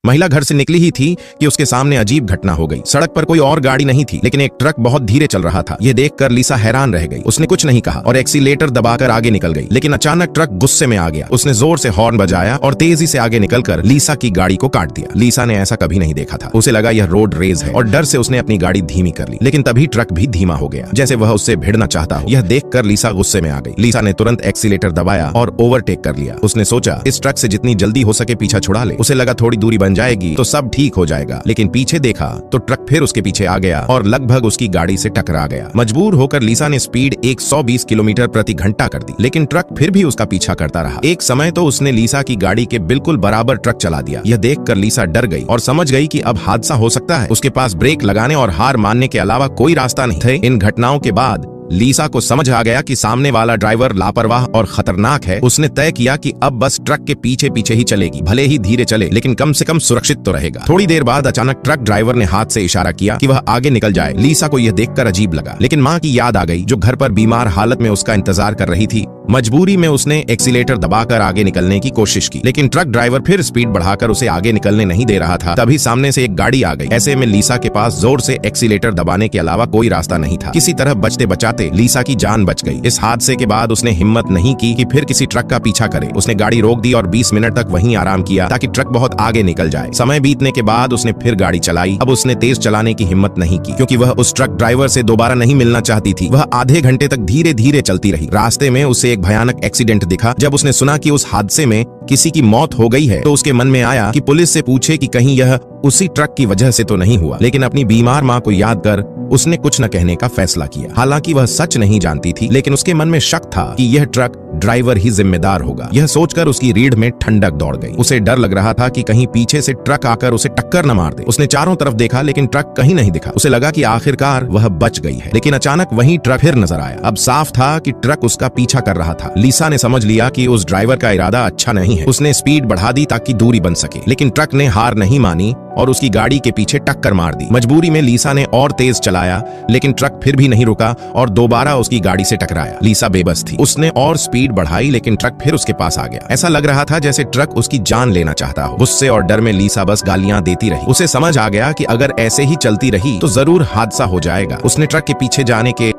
महिला घर से निकली ही थी कि उसके सामने अजीब घटना हो गई। सड़क पर कोई और गाड़ी नहीं थी, लेकिन एक ट्रक बहुत धीरे चल रहा था। यह देखकर लिसा हैरान रह गई। उसने कुछ नहीं कहा और एक्सीलेटर दबाकर आगे निकल गई, लेकिन अचानक ट्रक गुस्से में आ गया। उसने जोर से हॉर्न बजाया और तेजी से आगे निकलकर लिसा की गाड़ी को काट दिया। लिसा ने ऐसा कभी नहीं देखा था। उसे लगा यह रोड रेज है और डर से उसने अपनी गाड़ी धीमी कर ली, लेकिन तभी ट्रक भी धीमा हो गया, जैसे वह उससे भिड़ना चाहता हो। यह देखकर लिसा गुस्से में आ गई। लिसा ने तुरंत एक्सीलेटर दबाया और ओवरटेक कर लिया। उसने सोचा इस ट्रक से जितनी जल्दी हो सके पीछा छुड़ा ले। उसे लगा थोड़ी दूरी बन जाएगी तो सब ठीक हो जाएगा, लेकिन पीछे देखा तो ट्रक फिर उसके पीछे आ गया और लगभग उसकी गाड़ी से टकरा गया। मजबूर होकर लिसा ने स्पीड 120 किलोमीटर प्रति घंटा कर दी, लेकिन ट्रक फिर भी उसका पीछा करता रहा। एक समय तो उसने लिसा की गाड़ी के बिल्कुल बराबर ट्रक चला दिया। यह देखकर लिसा डर गई और समझ गई कि अब हादसा हो सकता है। उसके पास ब्रेक लगाने और हार मानने के अलावा कोई रास्ता नहीं थे। इन घटनाओं के बाद लिसा को समझ आ गया कि सामने वाला ड्राइवर लापरवाह और खतरनाक है। उसने तय किया कि अब बस ट्रक के पीछे पीछे ही चलेगी, भले ही धीरे चले, लेकिन कम से कम सुरक्षित तो रहेगा। थोड़ी देर बाद अचानक ट्रक ड्राइवर ने हाथ से इशारा किया कि वह आगे निकल जाए। लिसा को यह देखकर अजीब लगा, लेकिन माँ की याद आ गई जो घर पर बीमार हालत में उसका इंतजार कर रही थी। मजबूरी में उसने एक्सीलेटर दबाकर आगे निकलने की कोशिश की, लेकिन ट्रक ड्राइवर फिर स्पीड बढ़ाकर उसे आगे निकलने नहीं दे रहा था। तभी सामने से एक गाड़ी आ गई। ऐसे में लिसा के पास जोर से एक्सीलेटर दबाने के अलावा कोई रास्ता नहीं था। किसी तरह बचते बचाते लिसा की जान बच गई। इस हादसे के बाद उसने हिम्मत नहीं की कि फिर किसी ट्रक का पीछा करे। उसने गाड़ी रोक दी और 20 मिनट तक वहीं आराम किया ताकि ट्रक बहुत आगे निकल जाए। समय बीतने के बाद उसने फिर गाड़ी चलाई। अब उसने तेज चलाने की हिम्मत नहीं की, क्योंकि वह उस ट्रक ड्राइवर से दोबारा नहीं मिलना चाहती थी। वह आधे घंटे तक धीरे धीरे चलती रही। रास्ते में उसे एक भयानक एक्सीडेंट दिखा। जब उसने सुना कि उस हादसे में किसी की मौत हो गई है तो उसके मन में आया कि पुलिस से पूछे कि कहीं यह उसी ट्रक की वजह से तो नहीं हुआ। लेकिन अपनी बीमार माँ को याद कर उसने कुछ न कहने का फैसला किया। हालांकि वह सच नहीं जानती थी, लेकिन उसके मन में शक था कि यह ट्रक ड्राइवर ही जिम्मेदार होगा। यह सोचकर उसकी रीढ़ में ठंडक दौड़ गई। उसे डर लग रहा था कि कहीं पीछे से ट्रक आकर उसे टक्कर न मार दे। उसने चारों तरफ देखा, लेकिन ट्रक कहीं नहीं दिखा। उसे लगा कि आखिरकार वह बच गई है, लेकिन अचानक वहीं ट्रक फिर नजर आया। अब साफ था कि ट्रक उसका पीछा कर रहा था। लिसा ने समझ लिया कि उस ड्राइवर का इरादा अच्छा नहीं है। उसने स्पीड बढ़ा दी ताकि दूरी बन सके, लेकिन ट्रक ने हार नहीं मानी और उसकी गाड़ी के पीछे टक्कर मार दी। मजबूरी में लिसा ने और तेज चलाया, लेकिन ट्रक फिर भी नहीं रुका और दोबारा उसकी गाड़ी से टकराया। लिसा बेबस थी। उसने और स्पीड बढ़ाई, लेकिन ट्रक फिर उसके पास आ गया। ऐसा लग रहा था जैसे ट्रक उसकी जान लेना चाहता हो। गुस्से और डर में लिसा बस गालियां देती रही। उसे समझ आ गया कि अगर ऐसे ही चलती रही तो जरूर हादसा हो जाएगा। उसने ट्रक के पीछे जाने के